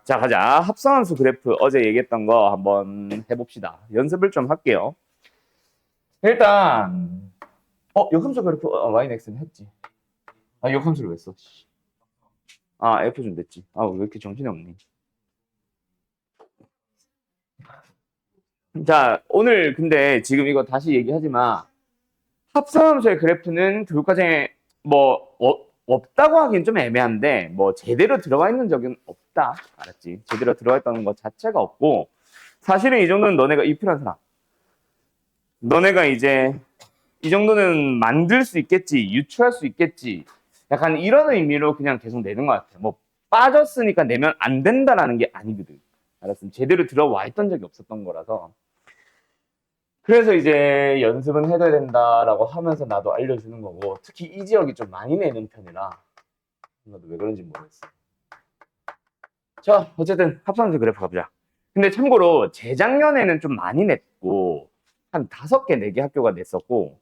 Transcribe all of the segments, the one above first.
자, 가자. 합성함수 그래프 어제 얘기했던 거 한번 해봅시다. 연습을 좀 할게요. 일단 역함수 그래프 y는 x는 했지. 역함수를 왜 써? f 좀 됐지. 왜 이렇게 정신이 없니? 자, 오늘 근데 지금 이거 다시 얘기하지만 합성함수의 그래프는 교육과정에 없다고 하긴 좀 애매한데 제대로 들어가 있는 적은 없다. 알았지? 제대로 들어가 있다는 것 자체가 없고 사실은 이 정도는 너네가 입필한 사람. 너네가 이제 이 정도는 만들 수 있겠지, 유추할 수 있겠지. 약간 이런 의미로 그냥 계속 내는 것 같아요. 빠졌으니까 내면 안 된다라는 게 아니거든. 알았으면 제대로 들어와 있던 적이 없었던 거라서. 그래서 이제 연습은 해둬야 된다라고 하면서 나도 알려주는 거고, 특히 이 지역이 좀 많이 내는 편이라 나도 왜 그런지 모르겠어. 자, 어쨌든 합산수 그래프 가보자. 근데 참고로 재작년에는 좀 많이 냈고 한 5개, 4개 학교가 냈었고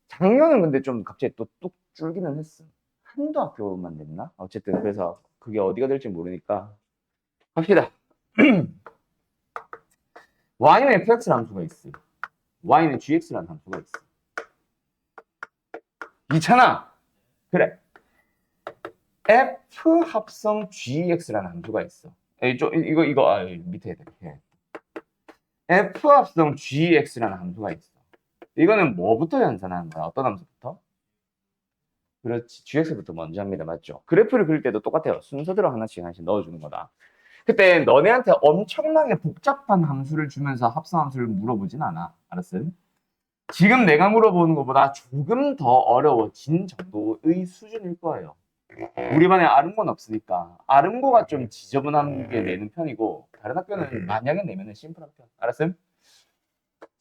작년은 근데 좀 갑자기 또 뚝 줄기는 했어. 한두 학교만 냈나? 어쨌든 그래서 그게 어디가 될지 모르니까 합시다. y는 fx라는 함수가 있어. y는 gx라는 함수가 있어. 이찬아, 그래. f 합성 gx라는 함수가 있어. 이거 밑에 해야 돼. f 합성 gx라는 함수가 있어. 이거는 뭐부터 연산하는 거야? 어떤 함수부터? 그렇지. gx부터 먼저 합니다. 맞죠? 그래프를 그릴 때도 똑같아요. 순서대로 하나씩 넣어주는 거다. 그때 너네한테 엄청나게 복잡한 함수를 주면서 합성함수를 물어보진 않아. 알았어? 지금 내가 물어보는 것보다 조금 더 어려워진 정도의 수준일 거예요. 우리 반에 아름고는 없으니까 아름고가 좀 지저분하게 내는 편이고 다른 학교는 만약에 내면은 심플한 편. 알았음?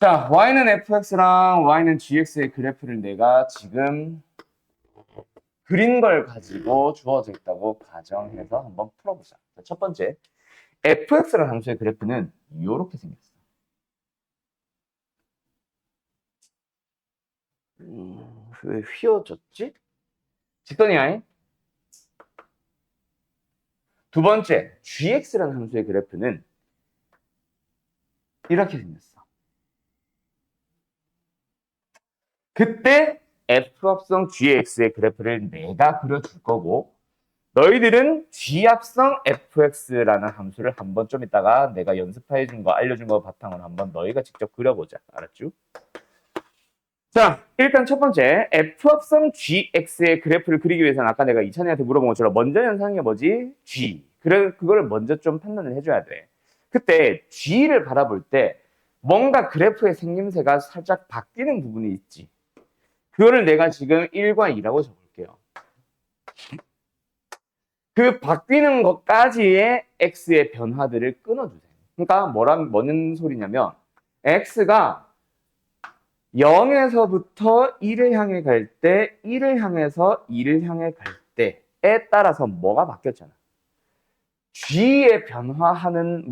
자, y는 fx랑 y는 gx의 그래프를 내가 지금 그린 걸 가지고 주어져 있다고 가정해서 한번 풀어보자. 첫 번째, fx라는 함수의 그래프는 이렇게 생겼어. 왜 휘어졌지? 직선이야. 두 번째, gx라는 함수의 그래프는 이렇게 생겼어. 그때 f 합성 gx의 그래프를 내가 그려줄 거고 너희들은 g 합성 fx라는 함수를 한번 좀 이따가 내가 연습해 준 거 알려준 거 바탕으로 한번 너희가 직접 그려보자. 알았죠? 자, 일단 첫 번째 f 합성 gx의 그래프를 그리기 위해서는 아까 내가 이찬이한테 물어본 것처럼 먼저 연상한 게 뭐지? g. 그래 그거를 먼저 좀 판단을 해줘야 돼. 그때 g를 바라볼 때 뭔가 그래프의 생김새가 살짝 바뀌는 부분이 있지. 그거를 내가 지금 1과 2라고 적을게요. 그 바뀌는 것까지의 x의 변화들을 끊어주세요. 그러니까 뭐는 소리냐면 x가 0에서부터 1을 향해 갈 때, 1을 향해서 2를 향해 갈 때에 따라서 뭐가 바뀌었잖아. g의 변화하는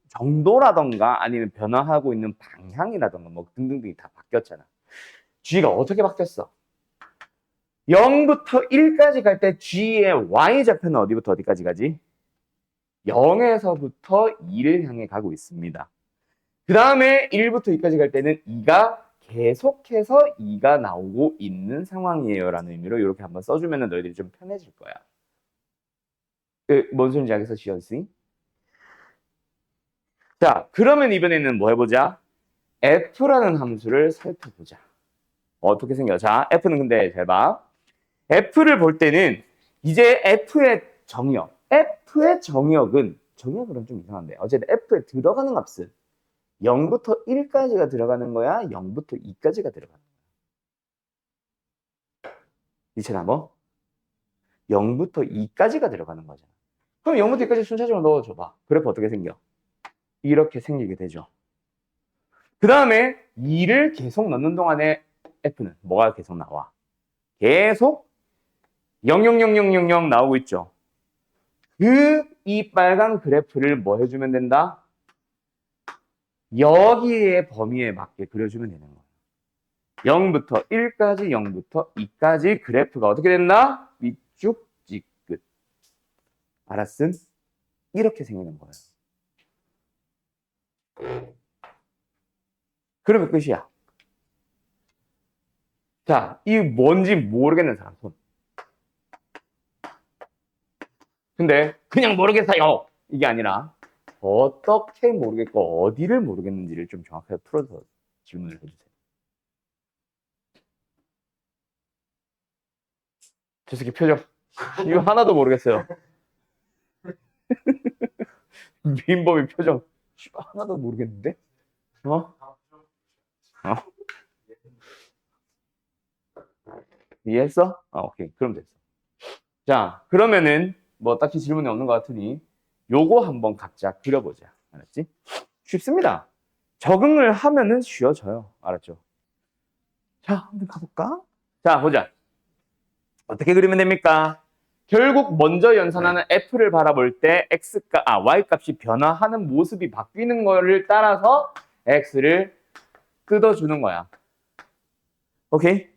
정도라던가 아니면 변화하고 있는 방향이라던가 등등등이 다 바뀌었잖아. g가 어떻게 바뀌었어? 0부터 1까지 갈 때 g의 y좌표는 어디부터 어디까지 가지? 0에서부터 2를 향해 가고 있습니다. 그 다음에 1부터 2까지 갈 때는 2가 계속해서 2가 나오고 있는 상황이에요 라는 의미로 이렇게 한번 써주면 너희들이 좀 편해질 거야. 뭔 소리인지 알겠어, 시연씨? 자, 그러면 이번에는 뭐 해보자? f라는 함수를 살펴보자. 어떻게 생겨? 자, f는 근데 잘 봐. f를 볼 때는 이제 f의 정의역은 정의역은 좀 이상한데 어쨌든 f에 들어가는 값은 0부터 1까지가 들어가는 거야? 0부터 2까지가 들어가는 거야? 이체나 0부터 2까지가 들어가는 거잖아. 그럼 0부터 2까지 순차적으로 넣어줘봐. 그래프 어떻게 생겨? 이렇게 생기게 되죠. 그 다음에 2를 계속 넣는 동안에 f는 뭐가 계속 나와? 계속 00000 나오고 있죠. 이 빨간 그래프를 뭐 해주면 된다? 여기에 범위에 맞게 그려주면 되는 거예요. 0부터 1까지, 0부터 2까지 그래프가 어떻게 된다? 위쭉 찌끝. 알았음? 이렇게 생기는 거예요. 그러면 끝이야. 자, 이 뭔지 모르겠는 사람 손. 근데 그냥 모르겠어요. 이게 아니라 어떻게 모르겠고 어디를 모르겠는지를 좀 정확하게 풀어서 질문을 해주세요. 저 새끼 표정. 이거 하나도 모르겠어요. 민범이 표정. 하나도 모르겠는데? 어? 어? 이해했어? 오케이. 그럼 됐어. 자, 그러면은 뭐 딱히 질문이 없는 것 같으니 요거 한번 각자 그려보자. 알았지? 쉽습니다. 적응을 하면은 쉬워져요. 알았죠? 자, 한번 가볼까? 자, 보자. 어떻게 그리면 됩니까? 결국 먼저 연산하는 f를 바라볼 때 y 값이 변화하는 모습이 바뀌는 거를 따라서 x를 뜯어주는 거야. 오케이?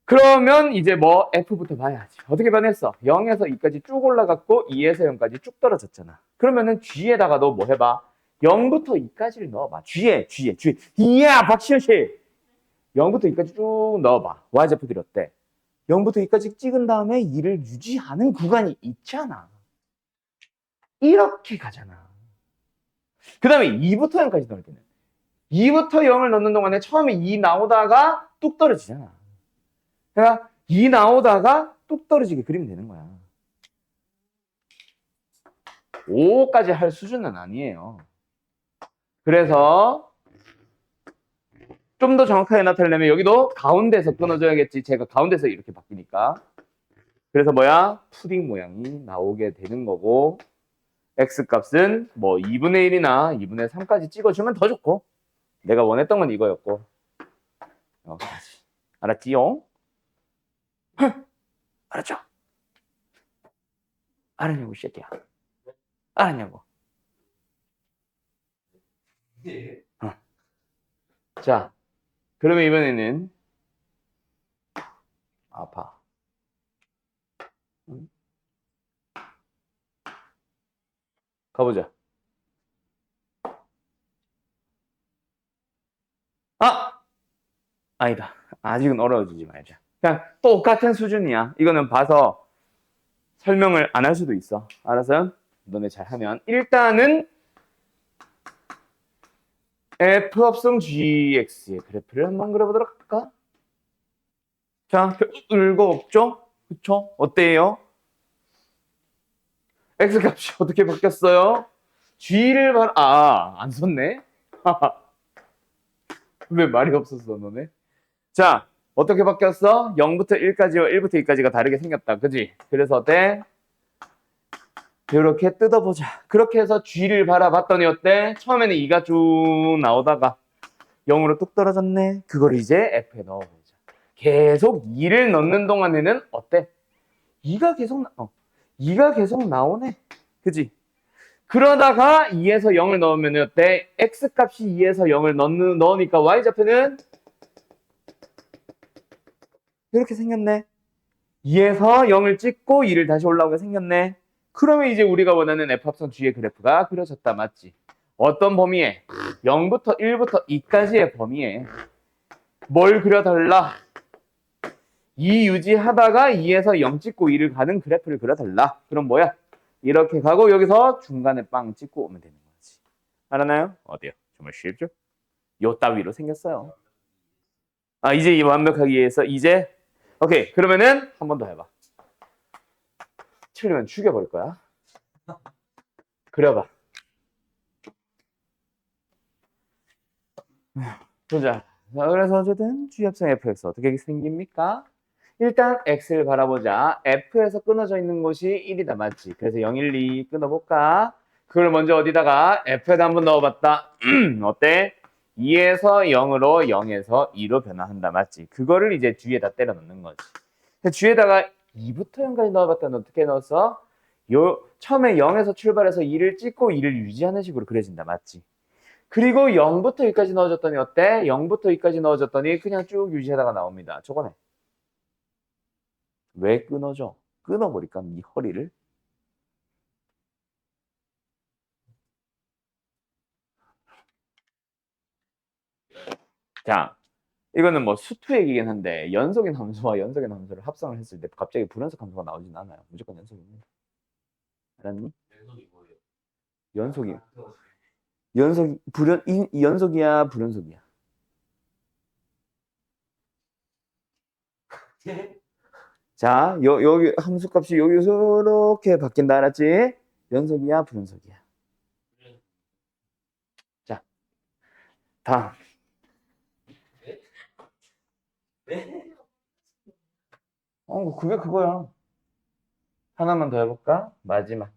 그러면 이제 뭐 f부터 봐야지. 어떻게 변했어? 0에서 2까지 쭉 올라갔고 2에서 0까지 쭉 떨어졌잖아. 그러면은 g에다가도 뭐 해봐? 0부터 2까지를 넣어봐. G. 이야, 박시현 씨. 0부터 2까지 쭉 넣어봐. y좌표들이 어때? 0부터 2까지 찍은 다음에 2를 유지하는 구간이 있잖아. 이렇게 가잖아. 그 다음에 2부터 0까지 넣을 때는 2부터 0을 넣는 동안에 처음에 2 나오다가 뚝 떨어지잖아. 그러니까 2 나오다가 뚝 떨어지게 그리면 되는 거야. 5까지 할 수준은 아니에요. 그래서 좀 더 정확하게 나타내려면 여기도 가운데서 끊어줘야겠지. 제가 가운데서 이렇게 바뀌니까. 그래서 뭐야? 푸딩 모양이 나오게 되는 거고 x값은 뭐 2분의 1이나 2분의 3까지 찍어주면 더 좋고 내가 원했던 건 이거였고 여기까지. 알았지요? 알았죠? 알았냐고, 새끼야. 알았냐고. 자, 그러면 이번에는 아파. 가보자. 아니다. 아직은 어려워지지 말자. 그냥 똑같은 수준이야. 이거는 봐서 설명을 안 할 수도 있어. 알아서 너네 잘하면. 일단은 f합성 gx의 그래프를 한번 그려보도록 할까? 자, 별거 없죠? 그쵸? 어때요? x값이 어떻게 바뀌었어요? g를 안 썼네? 왜 말이 없었어, 너네? 자, 어떻게 바뀌었어? 0부터 1까지와 1부터 2까지가 다르게 생겼다. 그지? 그래서 어때? 이렇게 뜯어보자. 그렇게 해서 G를 바라봤더니 어때? 처음에는 2가 쭉 나오다가 0으로 뚝 떨어졌네. 그걸 이제 F에 넣어보자. 계속 2를 넣는 동안에는 어때? 2가 계속 나오네. 그지? 그러다가 2에서 0을 넣으면 어때? X값이 2에서 0을 넣으니까 Y좌표는 이렇게 생겼네. 2에서 0을 찍고 2를 다시 올라오게 생겼네. 그러면 이제 우리가 원하는 F합성 G의 그래프가 그려졌다. 맞지? 어떤 범위에? 0부터 1부터 2까지의 범위에 뭘 그려달라? 2 유지하다가 2에서 0 찍고 2를 가는 그래프를 그려달라. 그럼 뭐야? 이렇게 가고 여기서 중간에 빵 찍고 오면 되는 거지. 알았나요? 어때요? 정말 쉽죠? 요 따위로 생겼어요. 이제 이 완벽하기 위해서 이제 오케이. 그러면은 한 번 더 해봐. 틀리면 죽여버릴 거야. 그려봐. 보자. 자, 그래서 어쨌든 G합성 fx 어떻게 생깁니까? 일단 x를 바라보자. f에서 끊어져 있는 곳이 1이다. 맞지? 그래서 0, 1, 2 끊어볼까? 그걸 먼저 어디다가 f에다 한번 넣어봤다. 어때? 2에서 0으로 0에서 2로 변화한다. 맞지? 그거를 이제 뒤에다 때려 넣는 거지. 뒤에다가 2부터 0까지 넣어봤다는 어떻게 넣었어? 처음에 0에서 출발해서 2를 찍고 2를 유지하는 식으로 그려진다. 맞지? 그리고 0부터 2까지 넣어줬더니 어때? 0부터 2까지 넣어줬더니 그냥 쭉 유지하다가 나옵니다. 저거네. 왜 끊어져? 끊어버릴까? 이 허리를. 자, 이거는 뭐 수투 얘기긴 한데 연속인 함수와 연속인 함수를 합성을 했을 때 갑자기 불연속 함수가 나오진 않아요. 무조건 연속입니다. 알았니? 연속이 뭐예요? 연속이 연속이야 불연속이야? 자, 여기 함수값이 여기서 이렇게 바뀐다 알았지? 연속이야 불연속이야? 자, 다음. 네? 그게 그거야. 하나만 더 해볼까? 마지막.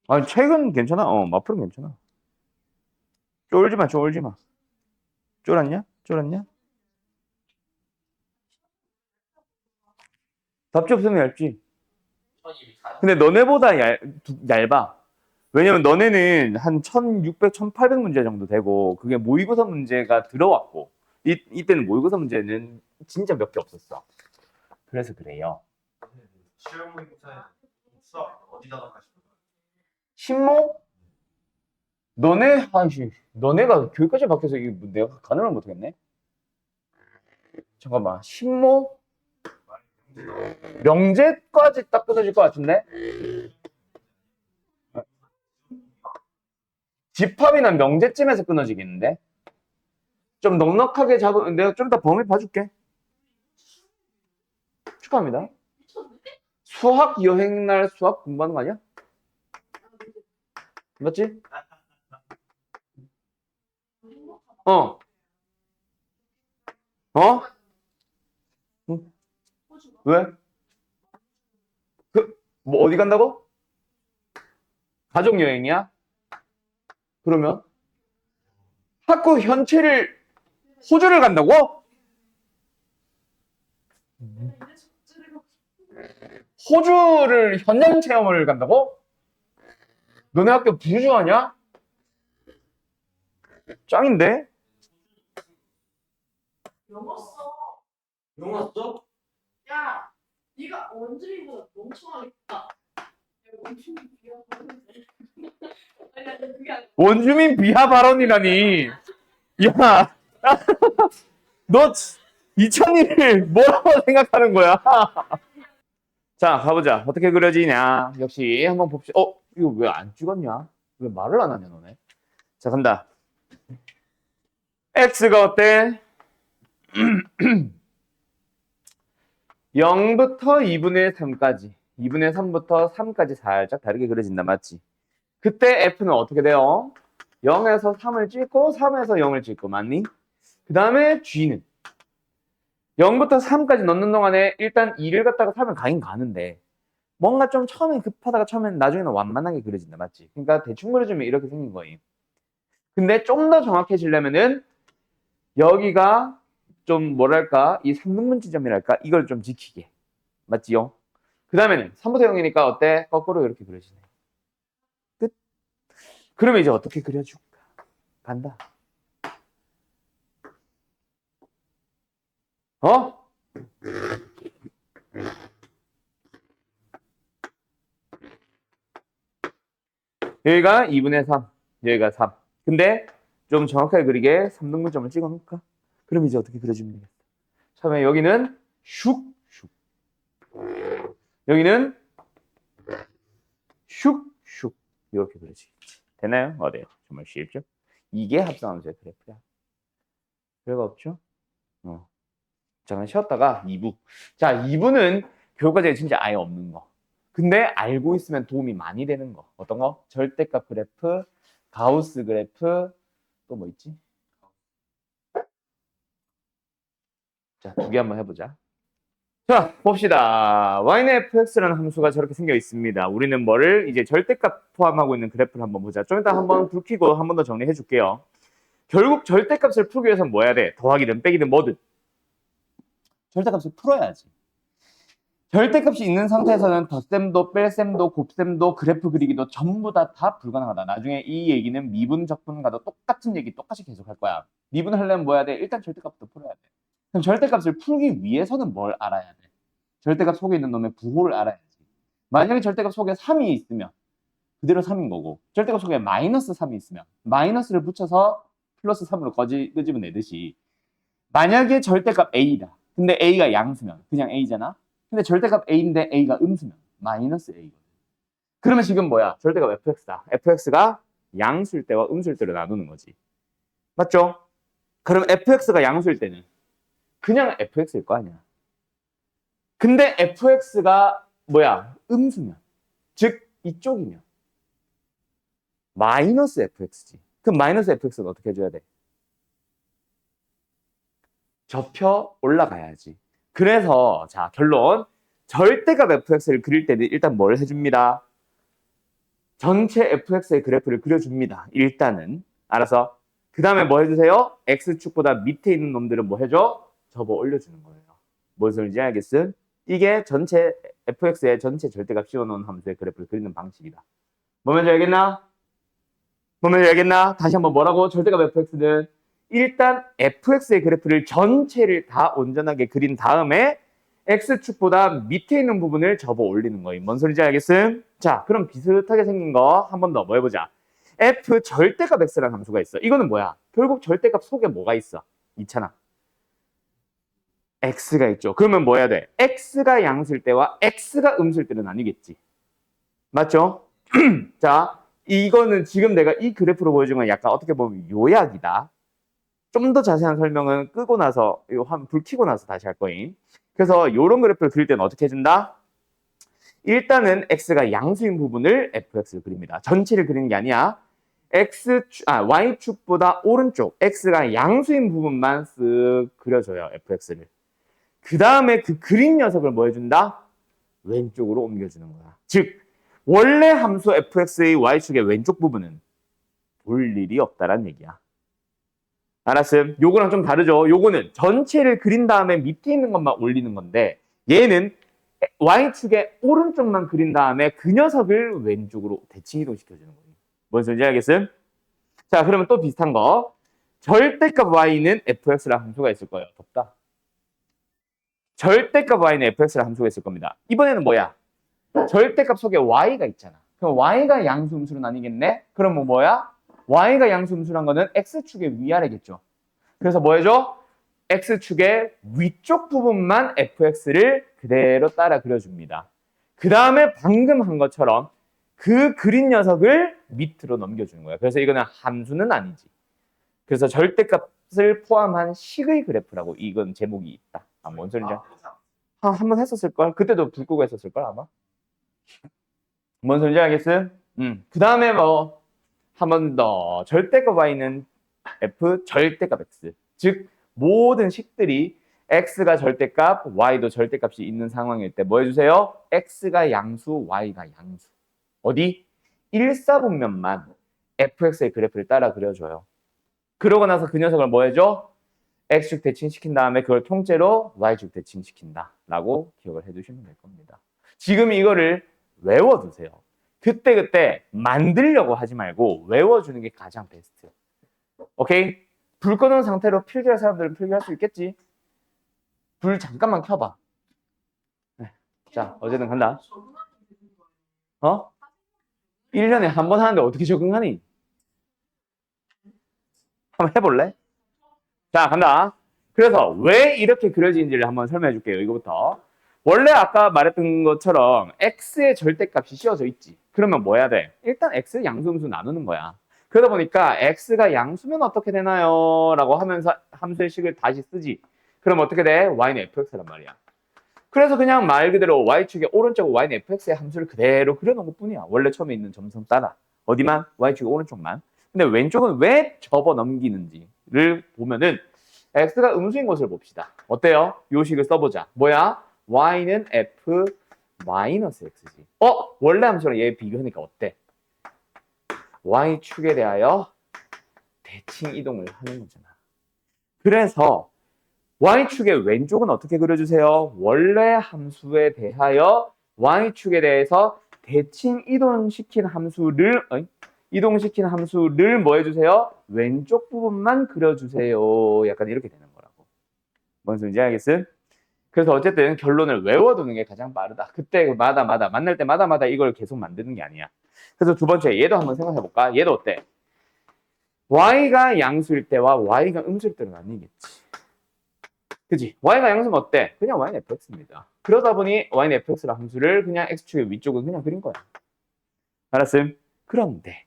아니, 책은 괜찮아. 마플은 괜찮아. 쫄지 마, 쫄지 마. 쫄았냐? 쫄았냐? 답지 없으면 얇지. 근데 너네보다 얇아. 왜냐면 너네는 한 1600, 1800 문제 정도 되고, 그게 모의고사 문제가 들어왔고, 이때는 모의고사 문제는 진짜 몇 개 없었어. 그래서 그래요. 시험 모의고사에 수학 어디다가 가시는 거예요? 신모? 너네가 교육과제 바뀌어서 이거 내가 가늠을 못하겠네? 잠깐만, 신모? 명제까지 딱 끊어질 것 같은데? 집합이나 명제쯤에서 끊어지겠는데? 좀 넉넉하게 잡으면 내가 좀 더 범위 봐줄게. 축하합니다. 수학 여행날 수학 공부하는 거 아니야? 맞지? 어? 어? 응? 왜? 뭐 어디 간다고? 가족 여행이야? 그러면 학교 현채를 호주를 간다고? 호주를 현장 체험을 간다고? 너네 학교 부주 아니야? 짱인데? 영어 써. 영화 써? 야, 네가 원주민보다 멍청하겠다. 야, 원주민 비하하는데. 아니, 그게 아니라. 원주민 비하 발언이라니. 야, 너 2000일을 뭐라고 생각하는 거야? 자, 가보자. 어떻게 그려지냐. 역시 한번 봅시다. 이거 왜 안 찍었냐? 왜 말을 안 하냐, 너네? 자, 간다. x가 어때? 0부터 2분의 3까지. 2분의 3부터 3까지 살짝 다르게 그려진다, 맞지? 그때 f는 어떻게 돼요? 0에서 3을 찍고 3에서 0을 찍고, 맞니? 그 다음에 g는 0부터 3까지 넣는 동안에 일단 2를 갖다가 3을 가긴 가는데 뭔가 좀 처음엔 급하다가 처음엔 나중에는 완만하게 그려진다, 맞지? 그러니까 대충 그려주면 이렇게 생긴 거예요. 근데 좀 더 정확해지려면은 여기가 좀 뭐랄까 이 3등분 지점이랄까 이걸 좀 지키게, 맞지요? 그 다음에는 3부터 0이니까 어때? 거꾸로 이렇게 그려지네. 끝. 그러면 이제 어떻게 그려줄까? 간다. 어? 여기가 2분의 3, 여기가 3. 근데 좀 정확하게 그리게 3등분점을 찍어 놓을까? 그럼 이제 어떻게 그려주면 되겠어? 처음에 여기는 슉슉, 여기는 슉슉 이렇게 그려지겠지. 되나요? 어때요? 정말 쉽죠? 이게 합성함수의 그래프야. 별거 없죠? 잠깐 쉬었다가 2부. 자, 2부는 교과제에 진짜 아예 없는 거. 근데 알고 있으면 도움이 많이 되는 거. 어떤 거? 절대값 그래프, 가우스 그래프, 또 뭐 있지? 자, 두 개 한번 해보자. 자, 봅시다. y는 fx라는 함수가 저렇게 생겨 있습니다. 우리는 뭐를 이제 절대값 포함하고 있는 그래프를 한번 보자. 좀 이따 한번 불 켜고 한 번 더 정리해 줄게요. 결국 절대값을 풀기 위해서는 뭐 해야 돼? 더하기든 빼기든 뭐든 절대값을 풀어야지. 절대값이 있는 상태에서는 덧셈도 뺄셈도 곱셈도 그래프 그리기도 전부 다 불가능하다. 나중에 이 얘기는 미분 적분과도 똑같은 얘기 똑같이 계속할 거야. 미분 하려면 뭐 해야 돼? 일단 절대값부터 풀어야 돼. 그럼 절대값을 풀기 위해서는 뭘 알아야 돼? 절대값 속에 있는 놈의 부호를 알아야지. 만약에 절대값 속에 3이 있으면 그대로 3인 거고, 절대값 속에 마이너스 3이 있으면 마이너스를 붙여서 플러스 3으로 끄집어내듯이, 만약에 절대값 A다. 근데 A가 양수면 그냥 A잖아. 근데 절대값 A인데 A가 음수면 마이너스 A거든. 그러면 지금 뭐야? 절대값 fx다. fx가 양수일 때와 음수일 때로 나누는 거지. 맞죠? 그럼 fx가 양수일 때는 그냥 fx일 거 아니야. 근데 fx가 뭐야? 음수면, 즉 이쪽이면 마이너스 fx지. 그럼 마이너스 fx는 어떻게 해줘야 돼? 접혀 올라가야지. 그래서 자, 결론. 절대값 fx를 그릴 때는 일단 뭘 해줍니다? 전체 fx의 그래프를 그려줍니다. 일단은. 알아서. 그 다음에 뭐 해주세요? x축보다 밑에 있는 놈들은 뭐 해줘? 접어 올려주는 거예요. 뭔 소리인지 알겠음? 이게 전체 fx의 전체 절대값 씌워놓은 함수의 그래프를 그리는 방식이다. 뭐면 알겠나? 뭐면 알겠나? 다시 한번 뭐라고? 절대값 fx는 일단 fx의 그래프를 전체를 다 온전하게 그린 다음에 x축보다 밑에 있는 부분을 접어 올리는 거예요. 뭔 소리인지 알겠음? 자, 그럼 비슷하게 생긴 거 한 번 더 뭐 해보자. f 절대값 x라는 함수가 있어. 이거는 뭐야? 결국 절대값 속에 뭐가 있어? 있잖아. x가 있죠. 그러면 뭐 해야 돼? x가 양수일 때와 x가 음수일 때는 아니겠지. 맞죠? 자, 이거는 지금 내가 이 그래프로 보여준 건 약간 어떻게 보면 요약이다. 좀 더 자세한 설명은 끄고 나서, 불 켜고 나서 다시 할 거임. 그래서 이런 그래프를 그릴 때는 어떻게 해준다? 일단은 x가 양수인 부분을 fx를 그립니다. 전체를 그리는 게 아니야. y축보다 오른쪽 x가 양수인 부분만 쓱 그려줘요. fx를. 그 다음에 그 그린 녀석을 뭐 해준다? 왼쪽으로 옮겨주는 거야. 즉 원래 함수 fx의 y축의 왼쪽 부분은 볼 일이 없다란 얘기야. 알았음? 요거랑 좀 다르죠? 요거는 전체를 그린 다음에 밑에 있는 것만 올리는 건데, 얘는 y축의 오른쪽만 그린 다음에 그 녀석을 왼쪽으로 대칭 이동시켜주는 거예요. 뭔 소리인지 알겠음? 자, 그러면 또 비슷한 거. 절대값 y는 fx라는 함수가 있을 거예요. 덥다. 절대값 y는 fx라는 함수가 있을 겁니다. 이번에는 뭐야? 절대값 속에 y가 있잖아. 그럼 y가 양수 음수로 나뉘겠네? 그럼 뭐야? y가 양수 음수란 거는 x축의 위아래겠죠. 그래서 뭐 해줘? x축의 위쪽 부분만 fx를 그대로 따라 그려줍니다. 그 다음에 방금 한 것처럼 그 그린 녀석을 밑으로 넘겨주는 거야. 그래서 이거는 함수는 아니지. 그래서 절대값을 포함한 식의 그래프라고 이건 제목이 있다. 아, 뭔 소리인지 한번 했었을걸? 그때도 불 끄고 했었을걸 아마? 뭔 소리인지 알겠음? 그 다음에 뭐 한 번 더 절대값 y는 f 절대값 x. 즉 모든 식들이 x가 절대값, y도 절대값이 있는 상황일 때 뭐 해주세요? x가 양수, y가 양수. 어디? 일사분면만 fx의 그래프를 따라 그려줘요. 그러고 나서 그 녀석을 뭐 해줘? x축 대칭시킨 다음에 그걸 통째로 y축 대칭시킨다 라고 기억을 해두시면 될 겁니다. 지금 이거를 외워두세요. 그때그때 만들려고 하지 말고 외워주는 게 가장 베스트. 오케이? 불 꺼놓은 상태로 필기할 사람들은 필기할 수 있겠지? 불 잠깐만 켜봐. 네. 자, 어쨌든 간다. 어? 1년에 한 번 하는데 어떻게 적응하니? 한번 해볼래? 자, 간다. 그래서 왜 이렇게 그려지는지를 한번 설명해 줄게요. 이거부터. 원래 아까 말했던 것처럼 x의 절대값이 씌워져 있지. 그러면 뭐 해야 돼? 일단 x 양수음수 나누는 거야. 그러다 보니까 x가 양수면 어떻게 되나요? 라고 하면서 함수의 식을 다시 쓰지. 그럼 어떻게 돼? y는 fx란 말이야. 그래서 그냥 말 그대로 y축의 오른쪽 y는 fx의 함수를 그대로 그려놓은 것 뿐이야. 원래 처음에 있는 점성 따라. 어디만? y축의 오른쪽만. 근데 왼쪽은 왜 접어 넘기는지를 보면은 x가 음수인 것을 봅시다. 어때요? 요 식을 써보자. 뭐야? y는 f 마이너스 x지. 원래 함수랑 얘 비교하니까 어때? y축에 대하여 대칭 이동을 하는 거잖아. 그래서 y축의 왼쪽은 어떻게 그려주세요? 원래 함수에 대하여 y축에 대해서 대칭 이동시킨 함수를 뭐 해주세요? 왼쪽 부분만 그려주세요. 약간 이렇게 되는 거라고. 뭔 소리인지 알겠음? 그래서 어쨌든 결론을 외워두는 게 가장 빠르다. 그때마다 만날 때마다 이걸 계속 만드는 게 아니야. 그래서 두 번째 얘도 한번 생각해 볼까? 얘도 어때? y가 양수일 때와 y가 음수일 때는 아니겠지. 그치? y가 양수면 어때? 그냥 y는 fx입니다. 그러다 보니 y는 fx라 함수를 그냥 x축의 위쪽은 그냥 그린 거야. 알았음? 그런데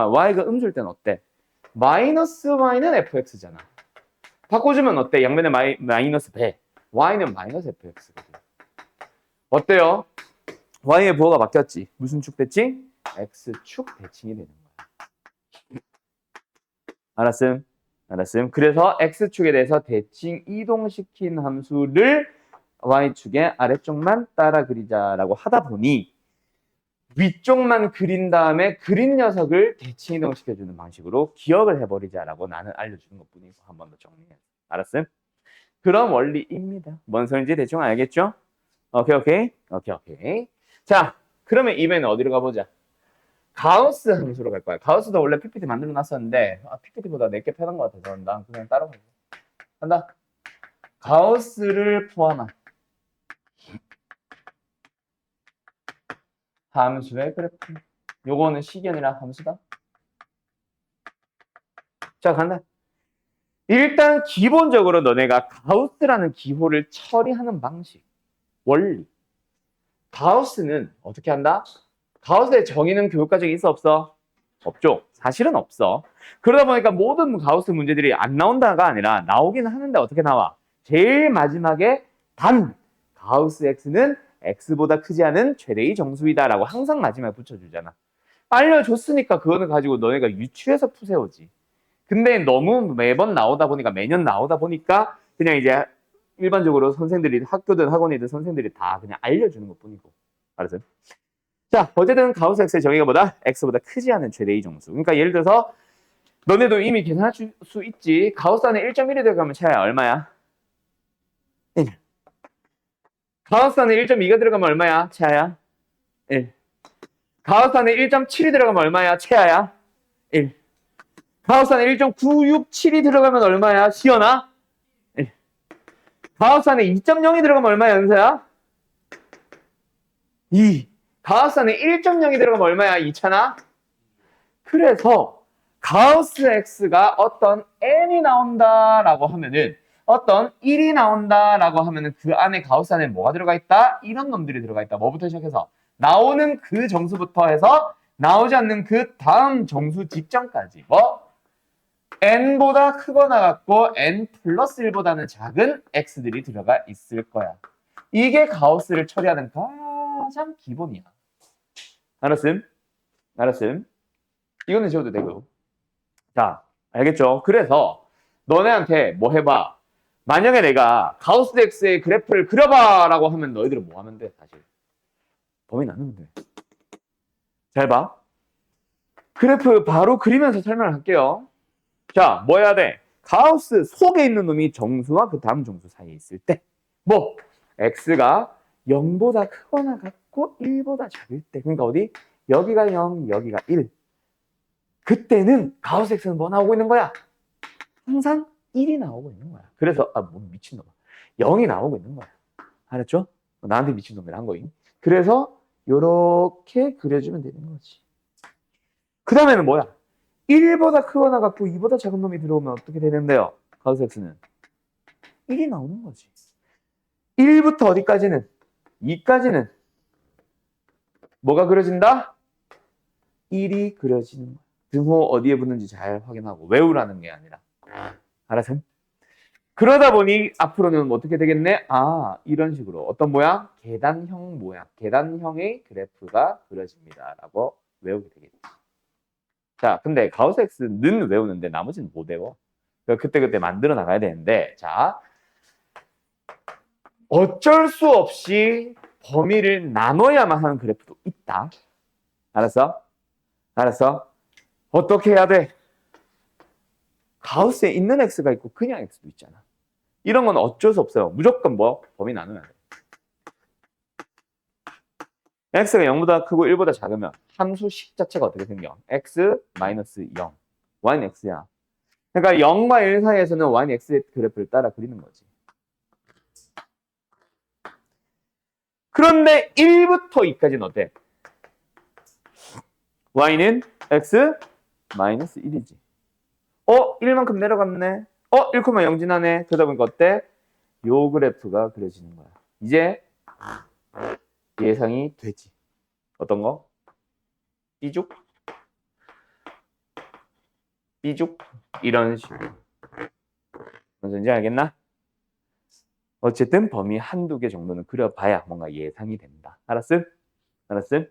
y가 음수일 때는 어때? 마이너스 y는 fx잖아. 바꿔주면 어때? 양면에 마이너스 배. y는 마이너스 fx거든. 어때요? y의 부호가 바뀌었지. 무슨 축 대칭? x축 대칭이 되는 거야. 알았음? 그래서 x축에 대해서 대칭 이동시킨 함수를 y축의 아래쪽만 따라 그리자라고 하다 보니 위쪽만 그린 다음에 그린 녀석을 대칭 이동시켜주는 방식으로 기억을 해버리자라고 나는 알려주는 것뿐이고 한 번 더 정리해. 알았음? 그런 원리입니다. 뭔 소리인지 대충 알겠죠? 오케이. 자, 그러면 이번에는 어디로 가보자? 가우스 함수로 갈 거야. 가우스도 원래 PPT 만들어 놨었는데 PPT보다 내게 편한 것 같아서 난 그냥 따라가. 간다. 가우스를 포함한 함수의 그래프. 요거는 식이 아니라 함수다. 자, 간다. 일단 기본적으로 너네가 가우스라는 기호를 처리하는 방식, 원리. 가우스는 어떻게 한다? 가우스의 정의는 교육과정에 있어 없어? 없죠. 사실은 없어. 그러다 보니까 모든 가우스 문제들이 안 나온다가 아니라 나오긴 하는데 어떻게 나와? 제일 마지막에 단 가우스 x는 x보다 크지 않은 최대의 정수이다라고 항상 마지막에 붙여주잖아. 알려줬으니까 그거는 가지고 너네가 유추해서 푸세오지. 근데 너무 매번 나오다 보니까 매년 나오다 보니까 그냥 이제 일반적으로 선생들이 학교든 학원이든 선생들이 다 그냥 알려주는 것뿐이고. 알았어요? 자, 어쨌든 가우스 x의 정의가 뭐다? x보다 크지 않은 최대의 정수. 그러니까 예를 들어서 너네도 이미 계산할 수 있지. 가우스 안에 1.1이 들어가면 차야 얼마야? 1. 가우스 안에 1.2가 들어가면 얼마야? 차야? 1. 가우스 안에 1.7이 들어가면 얼마야? 최하야? 1. 가우스 안에 1.967이 들어가면 얼마야? 시연아? 1. 가우스 안에 2.0이 들어가면 얼마야? 연서야? 2. 가우스 안에 1.0이 들어가면 얼마야? 이찬아? 그래서 가우스 x가 어떤 n이 나온다라고 하면은 어떤 1이 나온다라고 하면은 그 안에 가우스 안에 뭐가 들어가 있다? 이런 놈들이 들어가 있다. 뭐부터 시작해서? 나오는 그 정수부터 해서 나오지 않는 그 다음 정수 직전까지. 뭐? n보다 크거나 같고 n 플러스 1보다는 작은 x들이 들어가 있을 거야. 이게 가우스를 처리하는 가장 기본이야. 알았음? 이거는 지워도 되고. 자, 알겠죠? 그래서 너네한테 뭐 해봐. 만약에 내가 가우스 x의 그래프를 그려봐 라고 하면 너희들은 뭐 하면 돼? 사실 범위 나누면 돼. 잘 봐. 그래프 바로 그리면서 설명을 할게요. 자, 뭐 해야 돼? 가우스 속에 있는 놈이 정수와 그 다음 정수 사이에 있을 때 뭐? x가 0보다 크거나 같고 1보다 작을 때. 그러니까 어디? 여기가 0, 여기가 1. 그때는 가우스 x는 뭐 나오고 있는 거야? 항상 1이 나오고 있는 거야. 그래서 뭐 미친놈아. 0이 나오고 있는 거야. 알았죠? 나한테 미친놈이라 한 거임. 그래서 요렇게 그려주면 되는 거지. 그 다음에는 뭐야? 1보다 크거나 같고 2보다 작은 놈이 들어오면 어떻게 되는데요? 가우스 x는 1이 나오는 거지. 1부터 어디까지는? 2까지는 뭐가 그려진다? 1이 그려지는 거야. 등호 어디에 붙는지 잘 확인하고 외우라는 게 아니라. 알았어? 그러다 보니 앞으로는 어떻게 되겠네? 이런 식으로 어떤 모양? 계단형 모양, 계단형의 그래프가 그려집니다 라고 외우게 되겠지. 자, 근데 가우스 x는 외우는데 나머지는 못 외워. 그때그때 만들어 나가야 되는데, 자, 어쩔 수 없이 범위를 나눠야만 하는 그래프도 있다. 알았어? 어떻게 해야 돼? 가우스에 있는 x가 있고 그냥 x도 있잖아. 이런 건 어쩔 수 없어요. 무조건 뭐 범위 나누면 돼. x가 0보다 크고 1보다 작으면 함수식 자체가 어떻게 생겨? x 마이너스 0. y는 x야. 그러니까 0과 1 사이에서는 y는 x의 그래프를 따라 그리는 거지. 그런데 1부터 2까지는 어때? y는 x 마이너스 1이지. 1만큼 내려갔네. 1,0 지나네. 그러다 보니까 어때? 요 그래프가 그려지는 거야. 이제 예상이 되지. 어떤 거? 삐죽? 삐죽? 이런 식으로. 뭔지 알겠나? 어쨌든 범위 한두 개 정도는 그려봐야 뭔가 예상이 된다. 알았음? 알았음?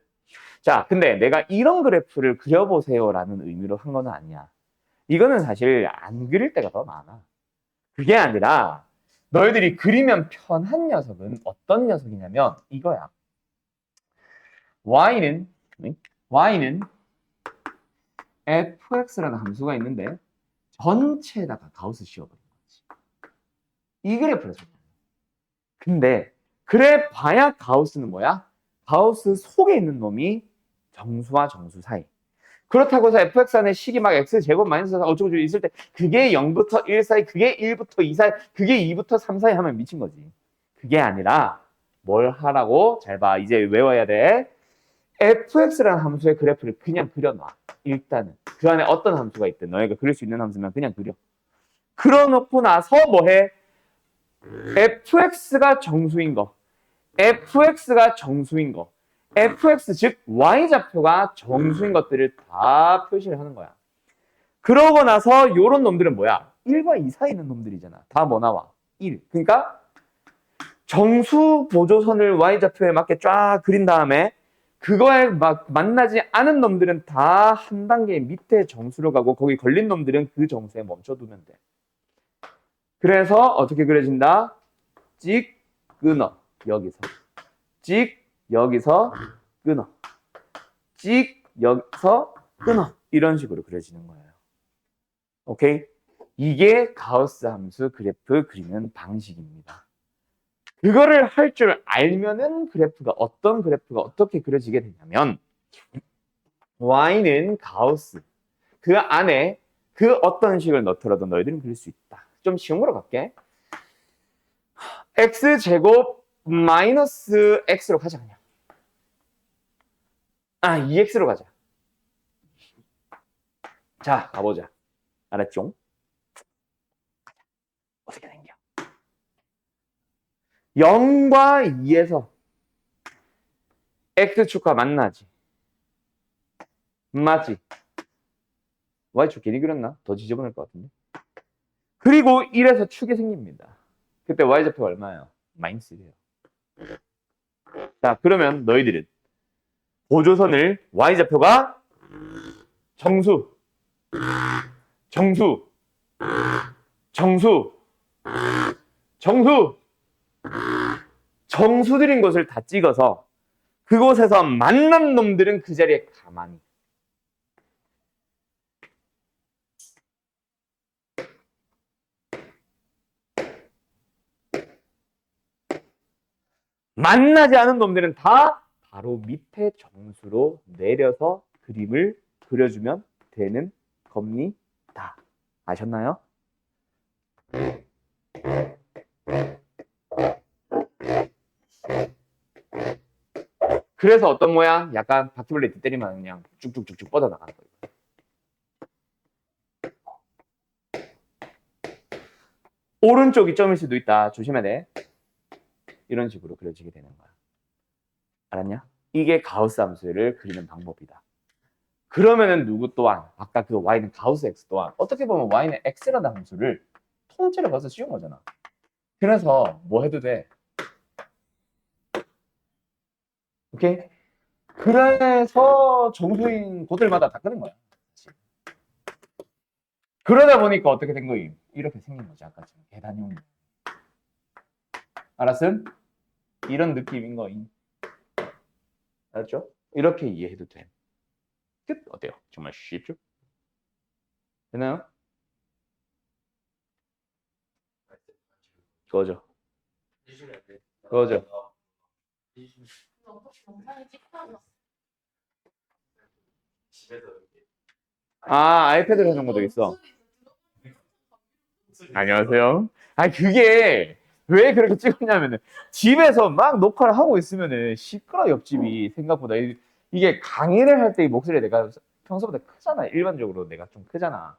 자, 근데 내가 이런 그래프를 그려보세요라는 의미로 한 거는 아니야. 이거는 사실 안 그릴 때가 더 많아. 그게 아니라 너희들이 그리면 편한 녀석은 어떤 녀석이냐면 이거야. y는 fx라는 함수가 있는데 전체에다가 가우스 씌워버린 거지. 이 그래프를 줘. 근데 그래 봐야 가우스는 뭐야? 가우스 속에 있는 놈이 정수와 정수 사이. 그렇다고 해서 fx 안에 식이 막 x제곱 마이너스 어쩌고 저쩌고 있을 때 그게 0부터 1 사이, 그게 1부터 2 사이, 그게 2부터 3 사이 하면 미친 거지. 그게 아니라 뭘 하라고? 잘 봐. 이제 외워야 돼. fx라는 함수의 그래프를 그냥 그려놔. 일단은. 그 안에 어떤 함수가 있든 너희가 그릴 수 있는 함수면 그냥 그려. 그려놓고 나서 뭐 해? fx가 정수인 거. fx가 정수인 거. fx 즉 y좌표가 정수인 것들을 다 표시를 하는 거야. 그러고 나서 요런 놈들은 뭐야? 1과 2 사이에 있는 놈들이잖아. 다 뭐 나와? 1. 그러니까 정수 보조선을 y좌표에 맞게 쫙 그린 다음에 그거에 막 만나지 않은 놈들은 다 한 단계 밑에 정수로 가고 거기 걸린 놈들은 그 정수에 멈춰두면 돼. 그래서 어떻게 그려진다? 찍, 끊어. 여기서. 찍, 여기서 끊어. 찍, 여기서 끊어. 이런 식으로 그려지는 거예요. 오케이? 이게 가우스 함수 그래프 그리는 방식입니다. 그거를 할 줄 알면은 그래프가 어떤 그래프가 어떻게 그려지게 되냐면 y는 가우스 그 안에 그 어떤 식을 넣더라도 너희들은 그릴 수 있다. 좀 쉬움으로 갈게. x제곱 마이너스 x로 가자 그냥. 2x로 가자. 자, 가보자. 알았죠? 어떻게 생겨? 0과 2에서 x축과 만나지. 맞지? y축 괜히 그렸나? 더 지저분할 것 같은데. 그리고 1에서 축이 생깁니다. 그때 y좌표가 얼마예요? 마이너스 1이에요. 자, 그러면 너희들은 보조선을 y좌표가 정수, 정수, 정수, 정수, 정수들인 곳을 다 찍어서 그곳에서 만난 놈들은 그 자리에 가만히. 만나지 않은 놈들은 다 바로 밑에 정수로 내려서 그림을 그려주면 되는 겁니다. 아셨나요? 그래서 어떤 모양? 약간 바퀴벌레 때리면 그냥 쭉쭉쭉쭉 뻗어나가는 거예요. 오른쪽이 점일 수도 있다. 조심해야 돼. 이런 식으로 그려지게 되는 거야. 알았냐? 이게 가우스 함수를 그리는 방법이다. 그러면은 누구 또한 아까 그 y는 가우스 x 또한 어떻게 보면 y는 x라는 함수를 통째로 봐서 씌운 거잖아. 그래서 뭐 해도 돼? 오케이? 그래서 정수인 곳들마다 다 끄는 거야. 그러다 보니까 어떻게 된 거임? 이렇게 생긴 거지. 아까처럼 계단형. 알았음? 이런 느낌인 거임. 알았죠? 이렇게 이해해도 돼. 끝! 어때요? 정말 쉽죠? 되나요? 꺼져. 해주면 안 돼. 꺼져. 영상이 찍혀서 집에서 이렇게. 아, 아이패드로 해놓은 것도 있어. 안녕하세요. 아, 그게 왜 그렇게 찍었냐면은 집에서 막 녹화를 하고 있으면은 시끄러 옆집이 생각보다 이게 강의를 할 때 이 목소리 내가 평소보다 크잖아. 일반적으로 내가 좀 크잖아.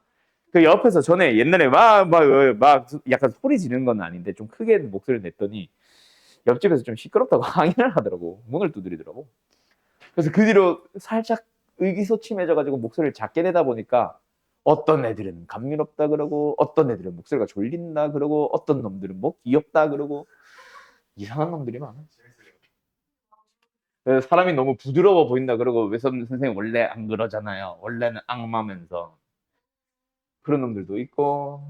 그 옆에서 전에 옛날에 막 약간 소리 지르는 건 아닌데 좀 크게 목소리를 냈더니 옆집에서 좀 시끄럽다고 항의를 하더라고. 문을 두드리더라고. 그래서 그 뒤로 살짝 의기소침해져가지고 목소리를 작게 내다 보니까 어떤 애들은 감미롭다 그러고 어떤 애들은 목소리가 졸린다 그러고 어떤 놈들은 뭐 귀엽다 그러고 이상한 놈들이 많아. 그래서 사람이 너무 부드러워 보인다 그러고 외선 선생님 원래 안 그러잖아요. 원래는 악마면서 그런 놈들도 있고.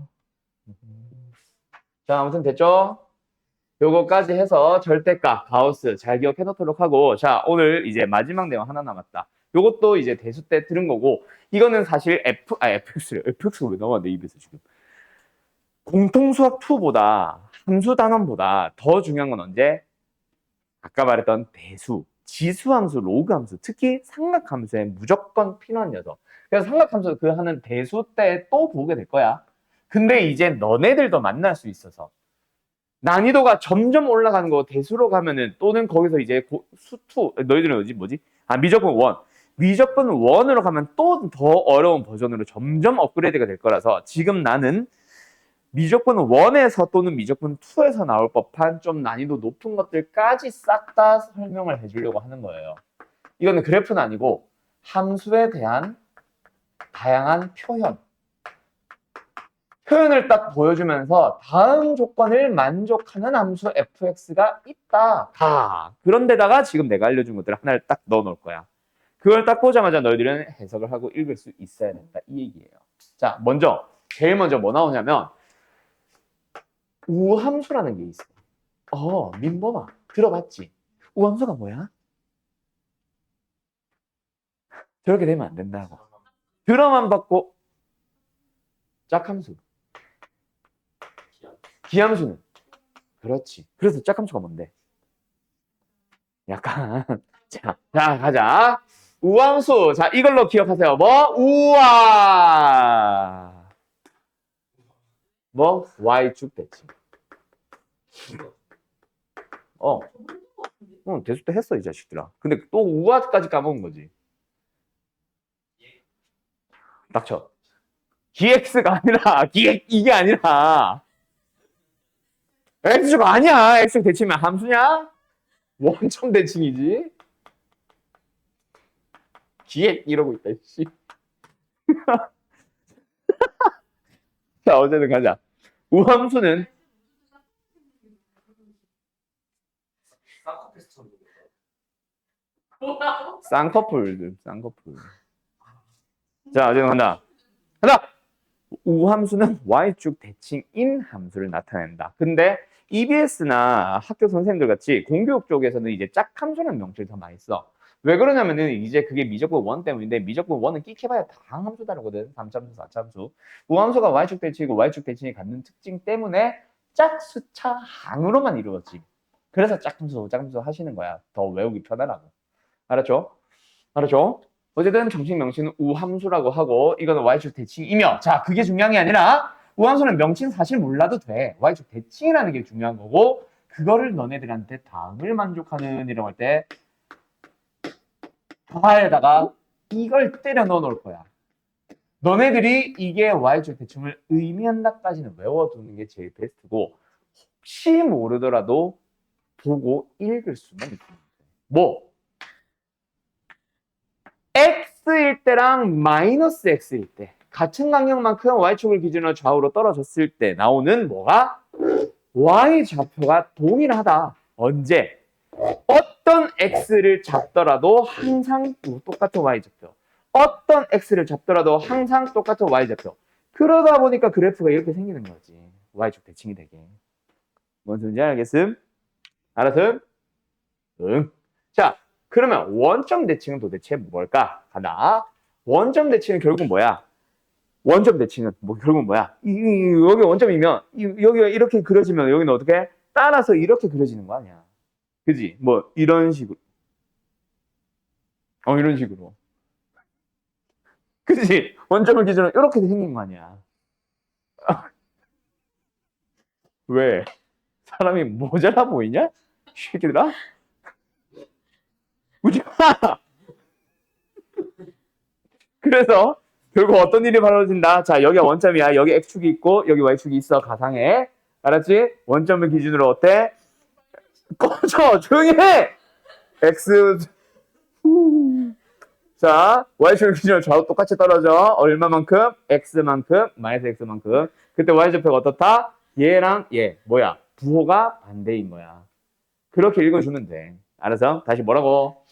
자, 아무튼 됐죠? 요거까지 해서 절대값, 가우스 잘 기억해 놓도록 하고, 자, 오늘 이제 마지막 내용 하나 남았다. 요것도 이제 대수 때 들은 거고, 이거는 사실 FX가 왜 나와, 내 입에서 지금. 공통수학 2보다, 함수 단원보다 더 중요한 건 언제? 아까 말했던 대수, 지수함수, 로그함수, 특히 삼각함수에 무조건 필요한 녀석. 그래서 삼각함수 그 하는 대수 때 또 보게 될 거야. 근데 이제 너네들도 만날 수 있어서. 난이도가 점점 올라가는 거 대수로 가면은 또는 거기서 이제 수투 너희들은 뭐지? 아 미적분 원 미적분 원으로 가면 또 더 어려운 버전으로 점점 업그레이드가 될 거라서 지금 나는 미적분 원에서 또는 미적분 2에서 나올 법한 좀 난이도 높은 것들까지 싹 다 설명을 해주려고 하는 거예요. 이거는 그래프는 아니고 함수에 대한 다양한 표현을 딱 보여주면서 다음 조건을 만족하는 함수 fx가 있다. 그런데다가 지금 내가 알려준 것들을 하나를 딱 넣어 놓을 거야. 그걸 딱 보자마자 너희들은 해석을 하고 읽을 수 있어야 된다. 이 얘기예요. 자, 제일 먼저 뭐 나오냐면 우함수라는 게 있어. 민범아, 들어봤지? 우함수가 뭐야? 저렇게 되면 안 된다고. 들어만 받고 짝함수. 기함수는? 그렇지. 그래서 짝함수가 뭔데? 약간 자, 가자. 우함수. 자, 이걸로 기억하세요. 뭐? 우와. 뭐? Y축 대칭. 대수 때 했어, 이 자식들아. 근데 또 우와까지 까먹은 거지. 닥쳐. GX가 아니라, 이게 아니라. X가 아니야. X축 대칭이면 함수냐? 원점 대칭이지. 기획 이러고 있다. 씨. 자, 어쨌든 가자. 우함수는 쌍꺼풀처럼. 뭐라고? 쌍꺼풀. 자, 어쨌든 간다. 우함수는 Y축 대칭인 함수를 나타낸다. 근데 EBS나 학교 선생님들 같이 공교육 쪽에서는 이제 짝함수라는 명칭을 더 많이 써. 왜 그러냐면은 이제 그게 미적분 1 때문인데 미적분 1은 끽해봐야 다 함수 다르거든. 3참수, 4참수. 우함수가 Y축 대칭이고 Y축 대칭이 갖는 특징 때문에 짝수차 항으로만 이루어지. 그래서 짝함수 하시는 거야. 더 외우기 편하라고. 알았죠? 어쨌든 정식 명칭은 우함수라고 하고 이거는 Y축 대칭이며 자 그게 중요한 게 아니라 우함수는 명칭 사실 몰라도 돼. Y축 대칭이라는 게 중요한 거고 그거를 너네들한테 다음을 만족하는 이라고 할 때 다에다가 이걸 때려 넣어 놓을 거야. 너네들이 이게 Y축 대칭을 의미한다까지는 외워두는 게 제일 베스트고 혹시 모르더라도 보고 읽을 수는 있습니다. 뭐? x일 때랑 마이너스 x일 때 같은 간격만큼 y축을 기준으로 좌우로 떨어졌을 때 나오는 뭐가? y좌표가 동일하다. 언제? 어떤 x를 잡더라도 항상 똑같은 y좌표. 어떤 x를 잡더라도 항상 똑같은 y좌표. 그러다 보니까 그래프가 이렇게 생기는 거지. y축 대칭이 되게. 뭔 소리인지 알겠음? 알았음? 응. 자, 그러면 원점 대칭은 도대체 뭘까? 하나. 원점 대칭은 결국 뭐야? 원점 대칭은 뭐 결국 뭐야? 여기 원점이면 여기가 이렇게 그려지면 여기는 어떻게? 따라서 이렇게 그려지는 거 아니야. 그지? 뭐 이런 식으로. 이런 식으로. 그지? 원점을 기준으로 이렇게 생긴 거 아니야. 왜? 사람이 모자라 보이냐? 이 새끼들아? 우지 마! 그래서 결국 어떤 일이 벌어진다? 자, 여기가 원점이야. 여기 x축이 있고 여기 y축이 있어. 가상에. 알았지? 원점을 기준으로 어때? 꺼져! 조용히 해! x 자, y축을 기준으로 좌우 똑같이 떨어져. 얼마만큼? x만큼, 마이너스 x만큼. 그때 y좌표가 어떻다? 얘랑 얘. 뭐야? 부호가 반대인 거야. 그렇게 읽어주면 돼. 알았어? 다시 뭐라고?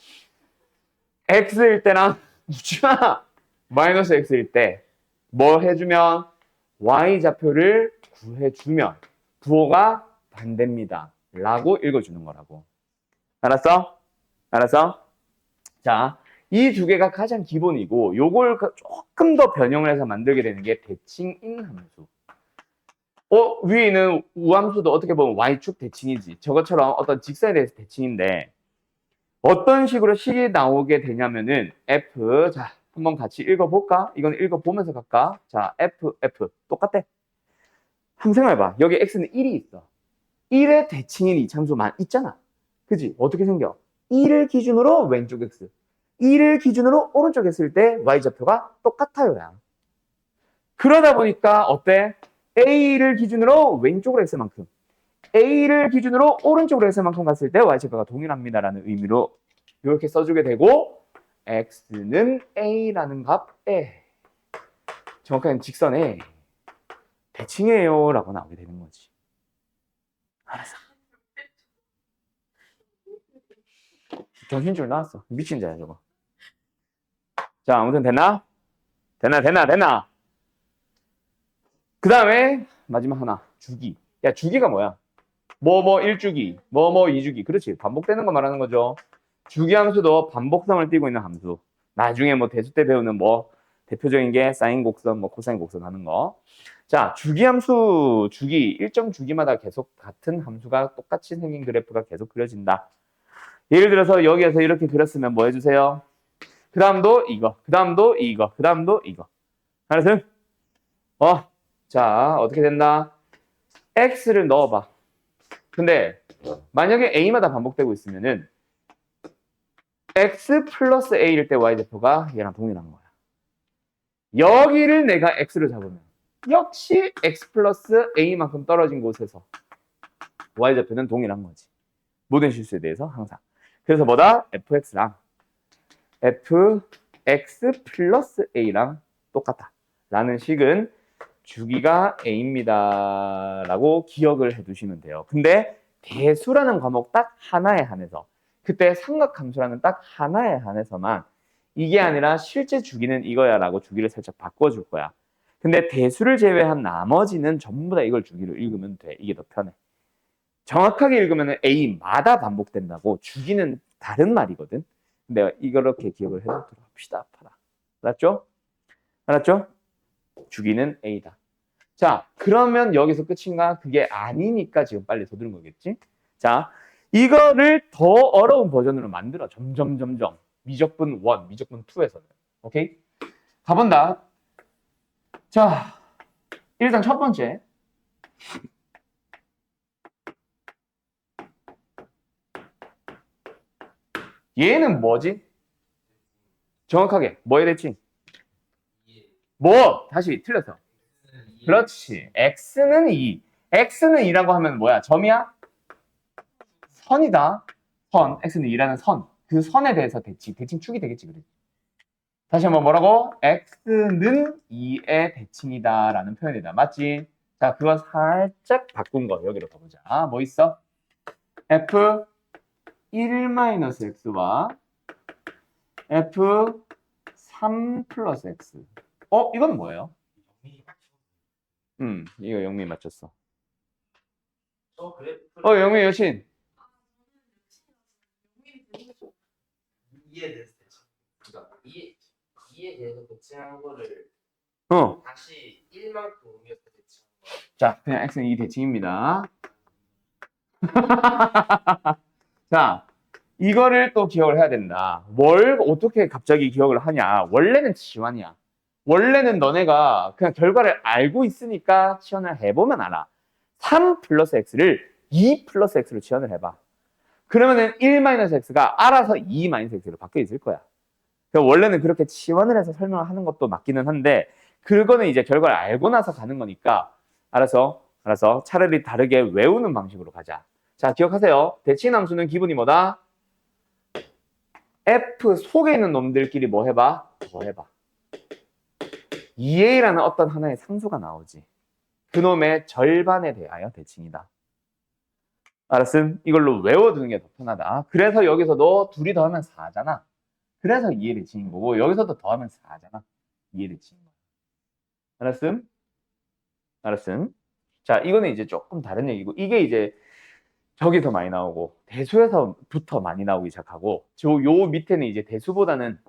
x일 때랑 묻지마! 마이너스 x일 때 뭐 해주면? y좌표를 구해주면 부호가 반대입니다. 라고 읽어주는 거라고. 알았어? 알았어? 자, 이 두 개가 가장 기본이고 요걸 조금 더 변형을 해서 만들게 되는 게 대칭인 함수. 위에 있는 우함수도 어떻게 보면 y축 대칭이지. 저것처럼 어떤 직선에 대해서 대칭인데 어떤 식으로 식이 나오게 되냐면은 f, 자 한번 같이 읽어볼까? 이건 읽어보면서 갈까? 자 f 똑같대. 한번 생각해봐. 여기 x는 1이 있어. 1의 대칭인 이참수만 있잖아. 그지? 어떻게 생겨? 1을 기준으로 왼쪽 x, 1을 기준으로 오른쪽 x일 때 y좌표가 똑같아요야. 그러다 보니까 어때? a를 기준으로 왼쪽으로 x만큼, a를 기준으로 오른쪽으로 x만큼 갔을 때 y좌표가 동일합니다라는 의미로 이렇게 써주게 되고 x는 a라는 값에 정확한 직선에 대칭이에요 라고 나오게 되는 거지. 알았어. 정신줄 나왔어. 미친 자야 저거. 자 아무튼 됐나? 됐나? 그 다음에 마지막 하나 주기. 야 주기가 뭐야? 뭐 1주기, 뭐 2주기. 그렇지. 반복되는 거 말하는 거죠. 주기 함수도 반복성을 띠고 있는 함수. 나중에 뭐 대수 때 배우는 뭐 대표적인 게 사인 곡선, 뭐 코사인 곡선 하는 거. 자, 주기 함수, 주기, 일정 주기마다 계속 같은 함수가 똑같이 생긴 그래프가 계속 그려진다. 예를 들어서 여기에서 이렇게 그렸으면 뭐 해주세요? 그 다음도 이거, 그 다음도 이거, 그 다음도 이거. 알았어요? 자, 어떻게 된다? x를 넣어봐. 근데 만약에 a마다 반복되고 있으면은 x 플러스 a일 때 y좌표가 얘랑 동일한 거야. 여기를 내가 x를 잡으면 역시 x 플러스 a만큼 떨어진 곳에서 y좌표는 동일한 거지. 모든 실수에 대해서 항상. 그래서 뭐다? fx랑 fx 플러스 a랑 똑같다. 라는 식은 주기가 a입니다. 라고 기억을 해두시면 돼요. 근데 대수라는 과목 딱 하나에 한해서 그때 삼각함수라는 딱 하나에 한해서만 이게 아니라 실제 주기는 이거야 라고 주기를 살짝 바꿔줄 거야. 근데 대수를 제외한 나머지는 전부 다 이걸 주기로 읽으면 돼. 이게 더 편해. 정확하게 읽으면 a마다 반복된다고 주기는 다른 말이거든. 근데 이렇게 기억을 해두도록 합시다. 알았죠? 알았죠? 주기는 a다. 자, 그러면 여기서 끝인가? 그게 아니니까 지금 빨리 서두른 거겠지? 자, 이거를 더 어려운 버전으로 만들어. 점점. 미적분 1, 미적분 2에서는. 오케이? 가본다. 자, 일단 첫 번째. 얘는 뭐지? 정확하게 뭐에 대칭? 뭐? 다시 틀렸어. 그렇지. x는 2. x는 2라고 하면 뭐야? 점이야? 선이다. 선. x는 2라는 선. 그 선에 대해서 대칭축이 되겠지. 그래. 다시 한번 뭐라고? x는 2의 대칭이다 라는 표현이다. 맞지? 자, 그거 살짝 바꾼 거 여기로 가보자. 뭐 있어? f 1-x와 f 3 플러스 x. 이건 뭐예요? 이거 영미 맞췄어. 영미 여친. 이에 대해서 대칭. 그러니까 이에 대해서 대칭한 거를 다시 1만큼 옮겨서 대칭. 자, 그냥 x는 이 대칭입니다. 자, 이거를 또 기억을 해야 된다. 뭘 어떻게 갑자기 기억을 하냐. 원래는 치환이야. 원래는 너네가 그냥 결과를 알고 있으니까 치환을 해보면 알아. 3 플러스 x를 2 플러스 x로 치환을 해봐. 그러면은 1 마이너스 x가 알아서 2 마이너스 x로 바뀌어 있을 거야. 그러니까 원래는 그렇게 치환을 해서 설명을 하는 것도 맞기는 한데 그거는 이제 결과를 알고 나서 가는 거니까 알아서 차라리 다르게 외우는 방식으로 가자. 자, 기억하세요. 대칭함수는 기본이 뭐다? F 속에 있는 놈들끼리 뭐 해봐? 뭐 해봐. 2a라는 어떤 하나의 상수가 나오지. 그놈의 절반에 대하여 대칭이다. 알았음? 이걸로 외워두는 게 더 편하다. 그래서 여기서도 둘이 더하면 4잖아. 그래서 2의 대칭인 거고 여기서도 더하면 4잖아. 2의 대칭인 거야. 알았음? 알았음? 자, 이거는 이제 조금 다른 얘기고 이게 이제 저기서 많이 나오고 대수에서부터 많이 나오기 시작하고 요 밑에는 이제 대수보다는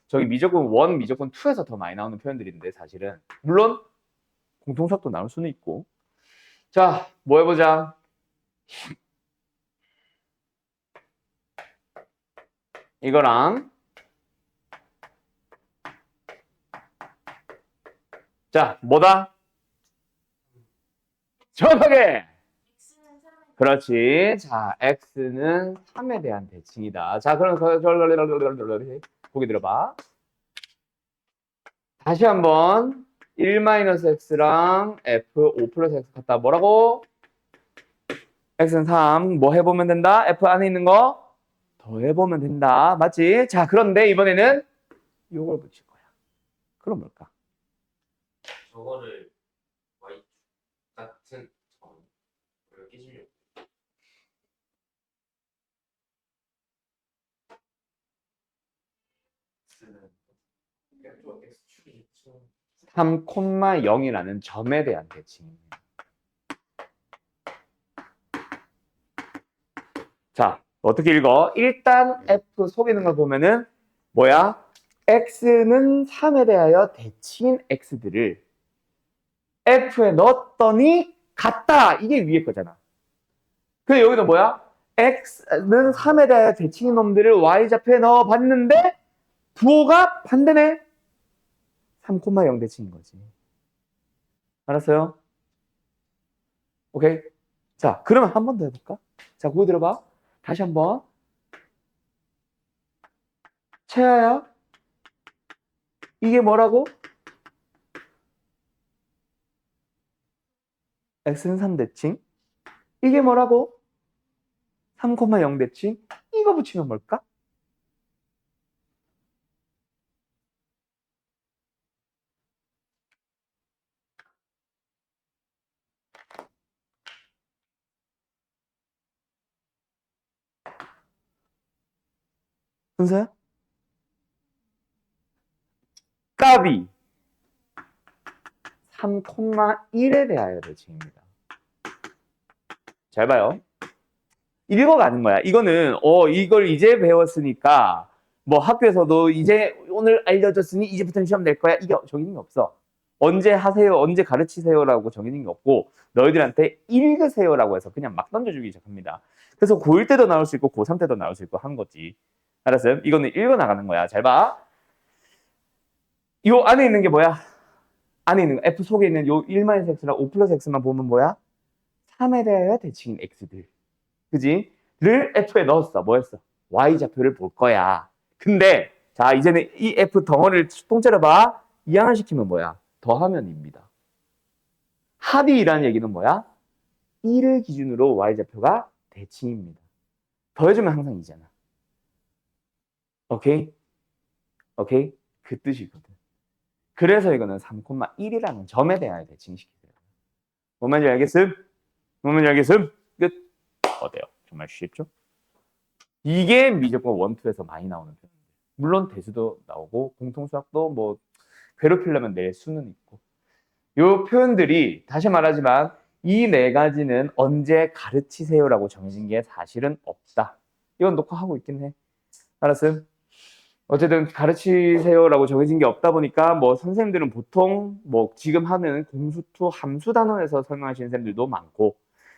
저기 미적분 1, 미적분 2에서 더 많이 나오는 표현들인데 사실은 물론 공통수학도 나올 수는 있고 자, 뭐 해보자. 이거랑 자, 뭐다? 정확하게! X는 3의 그렇지. 자, x는 3에 대한 대칭이다. 자, 그럼 보기 들어봐. 다시 한번 1-x랑 f 5 플러스 x 같다. 뭐라고? x는 3. 뭐 해보면 된다? f 안에 있는 거 더해보면 된다. 맞지? 자, 그런데 이번에는 이걸 붙일 거야. 그럼 뭘까? 저거를 y 같은 저걸 끼시려고. x는 또 x축이 있죠. 3,0이라는 점에 대한 대칭입니다. 자, 어떻게 읽어? 일단 F 속에 있는 걸 보면은 뭐야? X는 3에 대하여 대칭인 X들을 F에 넣었더니 같다. 이게 위에 거잖아. 근데 여기는 뭐야? X는 3에 대하여 대칭인 놈들을 Y좌표에 넣어봤는데 부호가 반대네. 3,0 대칭인 거지. 알았어요? 오케이? 자, 그러면 한 번 더 해볼까? 자, 그거 들어봐. 다시 한번. 채아야, 이게 뭐라고? x는 3대칭. 이게 뭐라고? 3,0대칭. 이거 붙이면 뭘까? 순서야? 까비. 3,1에 대하여 대칭입니다. 잘 봐요. 읽어가는 거야. 이거는 이걸 이제 배웠으니까 뭐 학교에서도 이제 오늘 알려줬으니 이제부터는 시험 낼 거야. 이게 정해진 게 없어. 언제 하세요, 언제 가르치세요라고 정해진 게 없고 너희들한테 읽으세요라고 해서 그냥 막 던져주기 시작합니다. 그래서 고1 때도 나올 수 있고 고3 때도 나올 수 있고 한 거지. 알았어요? 이거는 읽어나가는 거야. 잘 봐. 이 안에 있는 게 뭐야? 안에 있는 거, F 속에 있는 요 1-x랑 5 플러스 x만 보면 뭐야? 3에 대하여 대칭인 x들. 그지? 를 F에 넣었어. 뭐 했어? Y좌표를 볼 거야. 근데, 자, 이제는 이 F 덩어리를 통째로 봐. 이항을 시키면 뭐야? 더하면입니다. 합이라는 얘기는 뭐야? 1을 기준으로 Y좌표가 대칭입니다. 더해주면 항상 이잖아. 오케이? 오케이? 그 뜻이거든. 그래서 이거는 3,1이라는 점에 대하여 대칭시키세요. 뭔 말인지 알겠음? 뭔 말인지 알겠음? 끝. 어때요? 정말 쉽죠? 이게 미적분 1, 2에서 많이 나오는 표현들. 물론 대수도 나오고 공통수학도 뭐 괴롭히려면 낼 수는 있고 이 표현들이 다시 말하지만 이 네 가지는 언제 가르치세요라고 정해진 게 사실은 없다. 이건 녹화하고 있긴 해. 알았음? 어쨌든 가르치세요라고 정해진 게 없다 보니까 뭐 선생님들은 보통 뭐 지금 하는 공수투 함수 단원에서 설명하시는 쌤들도 많고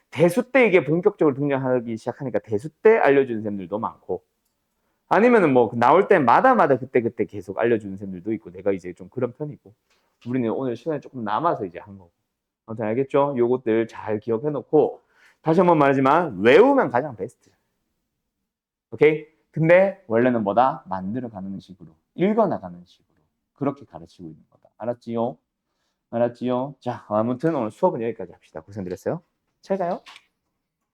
대수 때 이게 본격적으로 등장하기 시작하니까 대수 때 알려주는 쌤들도 많고 아니면은 뭐 나올 때마다 그때 계속 알려주는 쌤들도 있고 내가 이제 좀 그런 편이고 우리는 오늘 시간이 조금 남아서 이제 한 거고 아무튼 알겠죠? 요것들 잘 기억해 놓고 다시 한번 말하지만 외우면 가장 베스트. 오케이? 근데 원래는 뭐다? 만들어가는 식으로 읽어나가는 식으로 그렇게 가르치고 있는 거다. 알았지요? 알았지요? 자 아무튼 오늘 수업은 여기까지 합시다. 고생드렸어요. 잘 가요.